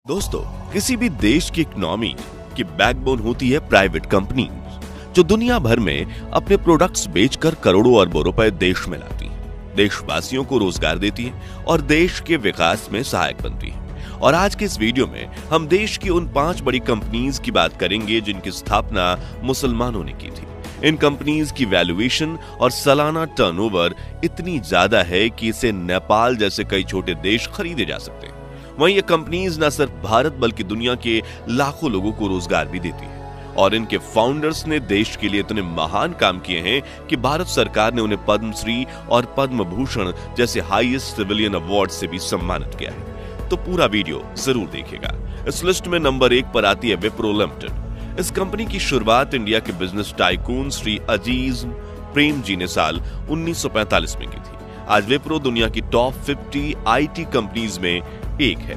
दोस्तों, किसी भी देश की इकोनॉमी की बैकबोन होती है प्राइवेट कंपनी, जो दुनिया भर में अपने प्रोडक्ट्स बेचकर करोड़ों अरबों रुपए देश में लाती है, देशवासियों को रोजगार देती है और देश के विकास में सहायक बनती है। और आज के इस वीडियो में हम देश की उन 5 बड़ी कंपनीज की बात करेंगे जिनकी स्थापना मुसलमानों ने की थी। इन कंपनीज की वैल्यूएशन और सालाना टर्नओवर इतनी ज्यादा है कि इसे नेपाल जैसे कई छोटे देश खरीदे जा सकते हैं। वहीं ये कंपनीज न सिर्फ भारत बल्कि दुनिया के लाखों लोगों को रोजगार भी देती है और इनके फाउंडर्स ने देश के लिए इतने महान काम किए हैं कि भारत सरकार ने उन्हें पद्मश्री और पद्म भूषण जैसे हाईएस्ट सिविलियन अवार्ड से भी सम्मानित किया है। तो पूरा वीडियो जरूर देखिएगा। इस लिस्ट में नंबर 1 पर आती है विप्रो लिमिटेड। इस कंपनी की शुरुआत इंडिया के बिजनेस टाइकून श्री अजीज प्रेम जी ने साल 1945 में की थी। आज विप्रो दुनिया की टॉप 50 आईटी कंपनीज में एक है,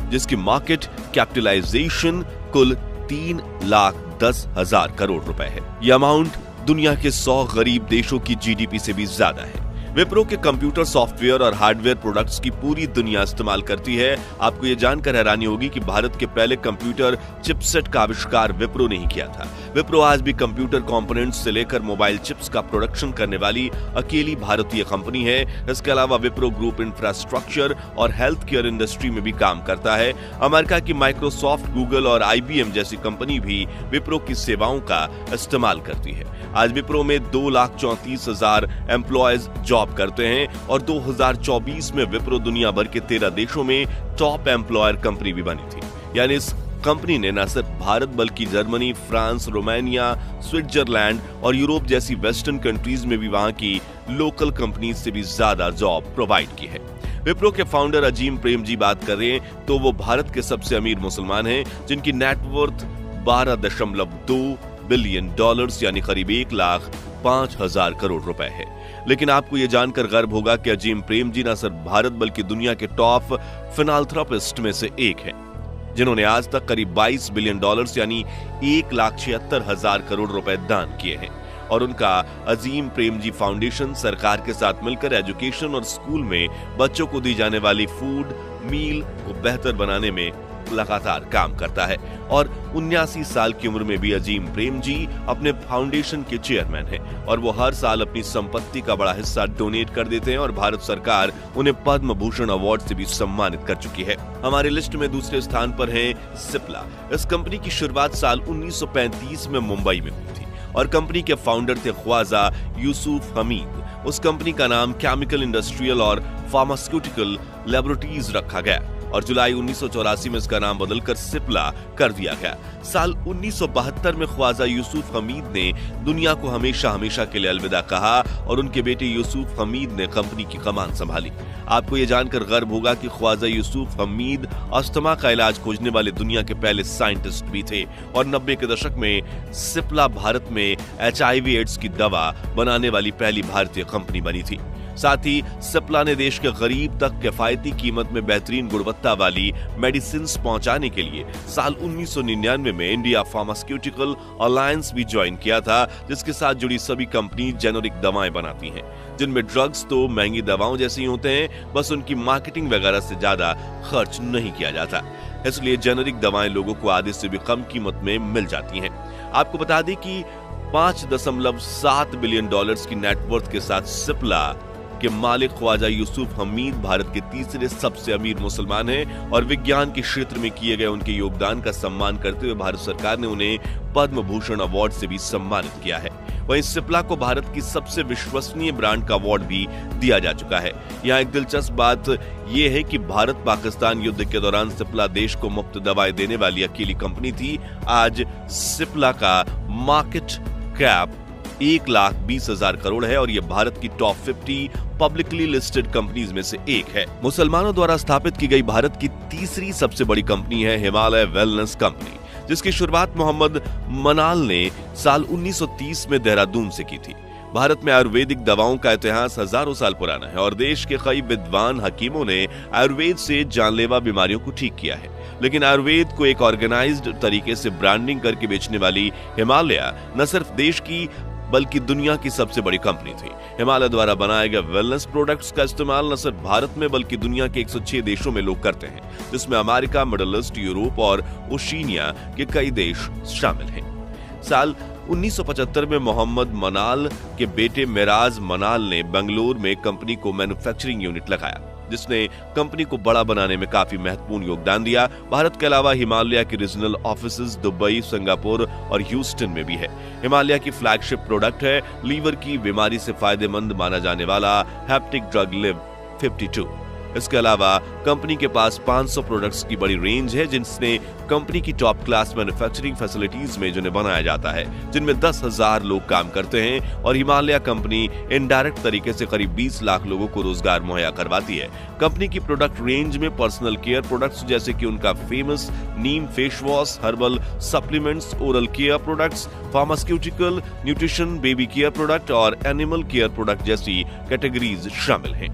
जिसकी मार्केट कैपिटलाइजेशन कुल 3,10,000 करोड़ रुपए है। यह अमाउंट दुनिया के 100 गरीब देशों की जीडीपी से भी ज्यादा है। विप्रो के कंप्यूटर सॉफ्टवेयर और हार्डवेयर प्रोडक्ट्स की पूरी दुनिया इस्तेमाल करती है। आपको यह जानकर हैरानी होगी कि भारत के पहले कंप्यूटर चिपसेट का आविष्कार विप्रो ने ही किया था। विप्रो आज भी कंप्यूटर कंपोनेंट्स से लेकर मोबाइल चिप्स का प्रोडक्शन करने वाली अकेली भारतीय कंपनी है। इसके अलावा विप्रो ग्रुप इंफ्रास्ट्रक्चर और हेल्थ केयर इंडस्ट्री में भी काम करता है। अमेरिका की माइक्रोसॉफ्ट, गूगल और IBM जैसी कंपनी भी विप्रो की सेवाओं का इस्तेमाल करती है। आज विप्रो में 2,34,000 एम्प्लॉयज जॉब करते हैं और 2024 में विप्रो दुनिया भर के 13 देशों में टॉप एम्प्लॉयर कंपनी भी बनी थी। यानी इस कंपनी ने न सिर्फ भारत बल्कि जर्मनी, फ्रांस, रोमानिया, स्विट्जरलैंड और यूरोप जैसी वेस्टर्न कंट्रीज में भी वहां की लोकल कंपनीज से भी ज्यादा जॉब प्रोवाइड की है। विप्रो के फाउंडर अजीम प्रेम जी बात कर रहे हैं तो वो भारत के सबसे अमीर मुसलमान हैं, जिनकी नेटवर्थ 12.2 बिलियन डॉलर्स यानी करीब 1,05,000 करोड़ रुपए है। लेकिन आपको यह जानकर गर्व होगा कि अजीम प्रेम जी न सिर्फ भारत बल्कि दुनिया के टॉप फिनांथ्रोपिस्ट में से एक हैं, जिन्होंने आज तक करीब 22 बिलियन डॉलर्स यानी 1,76,000 करोड़ रुपए दान किए हैं। और उनका अजीम प्रेम जी फाउंडेशन सरकार के साथ मिलकर एजुकेशन और स्कूल में बच्चों को दी जाने वाली फूड मील को बेहतर बनाने में लगातार काम करता है। और 79 साल की उम्र में भी अजीम प्रेम जी अपने फाउंडेशन के चेयरमैन हैं और वो हर साल अपनी संपत्ति का बड़ा हिस्सा डोनेट कर देते हैं और भारत सरकार उन्हें पद्म भूषण अवार्ड से भी सम्मानित कर चुकी है। हमारे लिस्ट में दूसरे स्थान पर है सिप्ला। इस कंपनी की शुरुआत साल 1935 में मुंबई में हुई थी और कंपनी के फाउंडर थे ख्वाजा यूसुफ हमीद। उस कंपनी का नाम केमिकल इंडस्ट्रियल और फार्मास्यूटिकल लैबोरेटरीज रखा गया और जुलाई 1984 में इसका नाम बदलकर सिप्ला कर दिया गया। साल 1972 में ख्वाजा यूसुफ हमीद ने दुनिया को हमेशा के लिए अलविदा कहा और उनके बेटे यूसुफ हमीद ने कंपनी की कमान संभाली। आपको यह जानकर गर्व होगा कि ख्वाजा यूसुफ हमीद अस्थमा का इलाज खोजने वाले दुनिया के पहले साइंटिस्ट भी थे और 90 के दशक में सिप्ला भारत में HIV एड्स की दवा बनाने वाली पहली भारतीय कंपनी बनी थी। साथ ही सिप्ला ने देश के गरीब तक किफायती कीमत में बेहतरीन गुणवत्ता वाली मेडिसिन पहुंचाने के लिए साल 1999 में इंडिया फार्मास्यूटिकल अलायंस भी ज्वाइन किया था, जिसके साथ जुड़ी सभी कंपनी जेनेरिक दवाएं बनाती हैं, जिनमें ड्रग्स तो महंगी दवाओं जैसे ही होते हैं, बस उनकी मार्केटिंग वगैरह से ज्यादा खर्च नहीं किया जाता। इसलिए जेनेरिक दवाएं लोगों को आधे से भी कम कीमत में मिल जाती हैं। आपको बता दें कि 5.7 बिलियन डॉलर्स की नेटवर्थ के साथ सिप्ला के मालिक ख्वाजा यूसुफ हमीद भारत के तीसरे सबसे अमीर मुसलमान हैं और विज्ञान के क्षेत्र में किए गए उनके योगदान का सम्मान करते हुए भारत सरकार ने उन्हें पद्म भूषण अवार्ड से भी सम्मानित किया है। वहीं सिप्ला को भारत की सबसे विश्वसनीय ब्रांड का अवार्ड भी दिया जा चुका है। यहाँ एक दिलचस्प बात यह है कि भारत पाकिस्तान युद्ध के दौरान सिप्ला देश को मुफ्त दवाएं देने वाली अकेली कंपनी थी। आज सिप्ला का मार्केट कैप 1,20,000 करोड़ है और यह भारत की टॉप 50 पब्लिकली लिस्टेड कंपनीज में से एक है। मुसलमानों द्वारा स्थापित की गई भारत की तीसरी सबसे बड़ी कंपनी है हिमालय वेलनेस कंपनी, जिसकी शुरुआत मोहम्मद मनाल ने साल 1930 में देहरादून से की थी। भारत में आयुर्वेदिक दवाओं का इतिहास हजारों साल पुराना है और देश के कई विद्वान हकीमों ने आयुर्वेद से जानलेवा बीमारियों को ठीक किया है। लेकिन आयुर्वेद को एक ऑर्गेनाइज्ड तरीके से ब्रांडिंग करके बेचने वाली हिमालय न सिर्फ देश की बल्कि दुनिया की सबसे बड़ी कंपनी थी। हिमालय द्वारा बनाए गए वेलनेस प्रोडक्ट्स का इस्तेमाल न सिर्फ भारत में बल्कि दुनिया के 106 देशों में लोग करते हैं, जिसमें अमेरिका, मिडिल ईस्ट, यूरोप और ओशिनिया के कई देश शामिल हैं। साल 1975 में मोहम्मद मनाल के बेटे मिराज मनाल ने बेंगलुरु में कंपनी को मैन्युफैक्चरिंग यूनिट लगाया, जिसने कंपनी को बड़ा बनाने में काफी महत्वपूर्ण योगदान दिया। भारत के अलावा हिमालय की रीजनल ऑफिसेज दुबई, सिंगापुर और ह्यूस्टन में भी है। हिमालय की फ्लैगशिप प्रोडक्ट है लीवर की बीमारी से फायदेमंद माना जाने वाला हेप्टिक ड्रग लिव 52। इसके अलावा कंपनी के पास 500 प्रोडक्ट्स की बड़ी रेंज है, जिनसे कंपनी की टॉप क्लास मैन्युफैक्चरिंग फैसिलिटीज में जिन्हें बनाया जाता है, जिनमें 10,000 लोग काम करते हैं। और हिमालय कंपनी इनडायरेक्ट तरीके से करीब 20 लाख लोगों को रोजगार मुहैया करवाती है। कंपनी की प्रोडक्ट रेंज में पर्सनल केयर प्रोडक्ट्स जैसे कि उनका famous neem face wash, herbal supplements, oral care products, pharmaceutical, nutrition, baby care product और एनिमल केयर प्रोडक्ट जैसी कैटेगरीज शामिल हैं।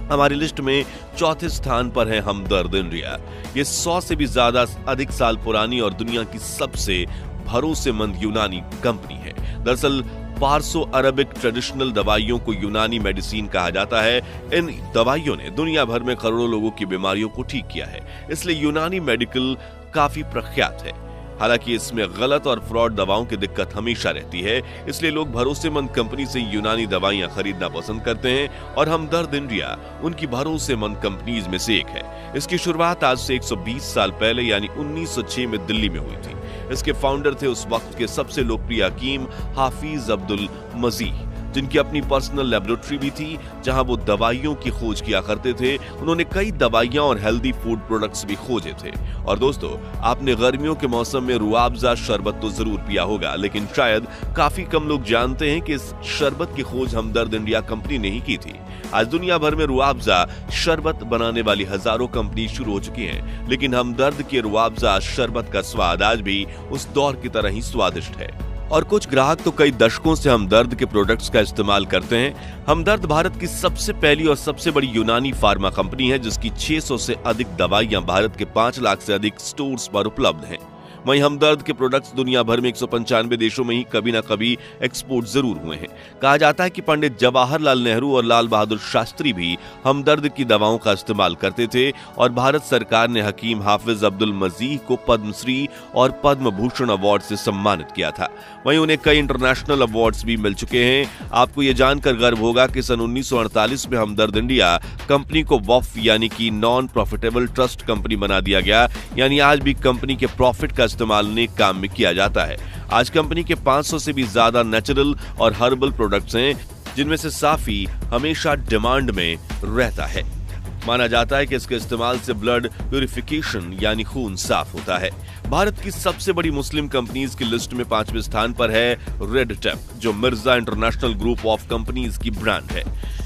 हमारी लिस्ट में चौथे स्थान पर है हमदर्द इंडिया। ये 100 से भी ज्यादा अधिक साल पुरानी और दुनिया की सबसे भरोसेमंद यूनानी कंपनी है। दरअसल पारसो अरबिक ट्रेडिशनल दवाइयों को यूनानी मेडिसिन कहा जाता है। इन दवाइयों ने दुनिया भर में करोड़ों लोगों की बीमारियों को ठीक किया है, इसलिए यूनानी मेडिकल काफी प्रख्यात है। हालांकि इसमें गलत और फ्रॉड दवाओं की दिक्कत हमेशा रहती है, इसलिए लोग भरोसेमंद कंपनी से यूनानी दवाइयां खरीदना पसंद करते हैं और हमदर्द इंडिया उनकी भरोसेमंद कंपनीज में से एक है। इसकी शुरुआत आज से 120 साल पहले यानी 1906 में दिल्ली में हुई थी। इसके फाउंडर थे उस वक्त के सबसे लोकप्रिय हकीम हाफिज अब्दुल मजीह, जिनकी अपनी पर्सनल लेबोरेटरी भी थी जहां वो दवाइयों की खोज किया करते थे। उन्होंने कई दवाइयां और हेल्दी फूड प्रोडक्ट्स भी खोजे थे। और दोस्तों, आपने गर्मियों के मौसम में रुआबजा शरबत तो जरूर पिया होगा, लेकिन शायद काफी कम लोग जानते हैं कि इस शरबत की खोज हमदर्द इंडिया कंपनी ने ही की थी। आज दुनिया भर में रुआबजा शरबत बनाने वाली हजारों कंपनी शुरू हो चुकी हैं, लेकिन हमदर्द के रुआबजा शरबत का स्वाद आज भी उस दौर की तरह ही स्वादिष्ट है। और कुछ ग्राहक तो कई दशकों से हमदर्द के प्रोडक्ट्स का इस्तेमाल करते हैं। हमदर्द भारत की सबसे पहली और सबसे बड़ी यूनानी फार्मा कंपनी है, जिसकी 600 से अधिक दवाइयां भारत के 5 लाख से अधिक स्टोर्स पर उपलब्ध हैं। वहीं हमदर्द के प्रोडक्ट्स दुनिया भर में 195 देशों में ही कभी ना कभी एक्सपोर्ट जरूर हुए हैं। कहा जाता है कि पंडित जवाहरलाल नेहरू और लाल बहादुर शास्त्री भी हमदर्द की दवाओं का इस्तेमाल करते थे और भारत सरकार ने हकीम हाफिज अब्दुल मजीह को पद्मश्री और पद्म भूषण अवार्ड से सम्मानित किया था। वहीं उन्हें कई इंटरनेशनल अवार्ड्स भी मिल चुके हैं। आपको ये जानकर गर्व होगा कि सन 1948 में हमदर्द इंडिया कंपनी को वफ यानी कि नॉन प्रॉफिटेबल ट्रस्ट कंपनी बना दिया गया, यानी आज भी कंपनी के प्रॉफिट का इस्तेमाल नेक काम में किया जाता है। आज कंपनी के 500 से भी ज्यादा नेचुरल और हर्बल प्रोडक्ट्स हैं, जिनमें से साफी हमेशा डिमांड में रहता है। माना जाता है कि इसके इस्तेमाल से ब्लड प्यूरिफिकेशन यानी खून साफ होता है। भारत की सबसे बड़ी मुस्लिम कंपनीज की लिस्ट में 5वें स्थान पर है रेड टेप, जो Mirza international group of companies की ब्रांड है।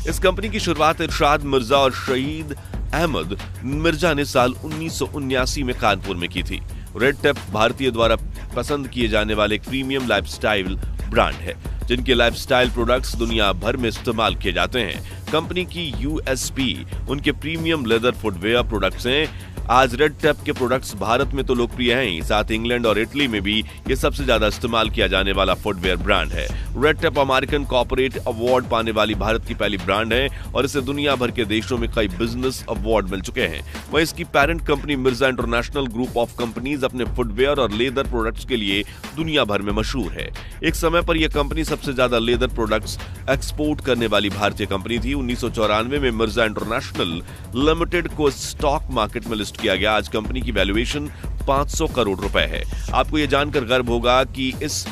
इस कंपनी की शुरुआत इरशाद मिर्जा और शहीद अहमद मिर्जा ने साल 1979 में कानपुर में की थी। रेड टेप भारतीय द्वारा पसंद किए जाने वाले एक प्रीमियम लाइफस्टाइल ब्रांड है, जिनके लाइफस्टाइल प्रोडक्ट्स दुनिया भर में इस्तेमाल किए जाते हैं। कंपनी की यूएसपी उनके प्रीमियम लेदर फुटवेयर प्रोडक्ट्स हैं। आज रेड टेप के प्रोडक्ट्स भारत में तो लोकप्रिय हैं ही, साथ इंग्लैंड और इटली में भी ये सबसे ज्यादा इस्तेमाल किया जाने वाला फुटवेयर ब्रांड है। Red tape American corporate award पाने वाली भारत की पहली ब्रांड है और इसे दुनिया भर के देशों में कई बिजनेस अवार्ड मिल चुके हैं। वहीं इसकी parent company Mirza international group of companies अपने फुटवेयर और लेदर प्रोडक्ट्स के लिए दुनिया भर में मशहूर है। एक समय पर यह कंपनी सबसे ज्यादा लेदर प्रोडक्ट्स एक्सपोर्ट करने वाली भारतीय कंपनी थी। 1994 में मिर्जा इंटरनेशनल लिमिटेड को स्टॉक मार्केट में लिस्ट किया गया। आज कंपनी की वैल्यूएशन 500 करोड़ रुपए है। आपको यह जानकर गर्व होगा कि इस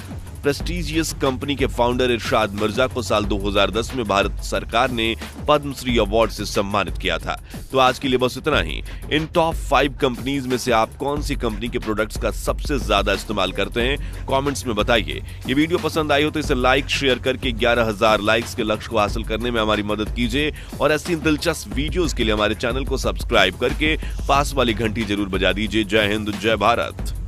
प्रेस्टीजियस कंपनी के फाउंडर इरशाद मिर्जा को साल 2010 में भारत सरकार ने पद्मश्री अवार्ड से सम्मानित किया था। तो आज के लिए बस इतना ही। इन टॉप 5 कंपनीज में से आप कौन सी कंपनी के प्रोडक्ट्स का सबसे ज्यादा इस्तेमाल करते हैं, कमेंट्स में बताइए। ये वीडियो पसंद आई हो तो इसे लाइक शेयर करके 11,000 लाइक्स के लक्ष्य को हासिल करने में हमारी मदद कीजिए और ऐसी दिलचस्प वीडियोस के लिए हमारे चैनल को सब्सक्राइब करके पास वाली घंटी जरूर बजा दीजिए। जय हिंद, जय भारत।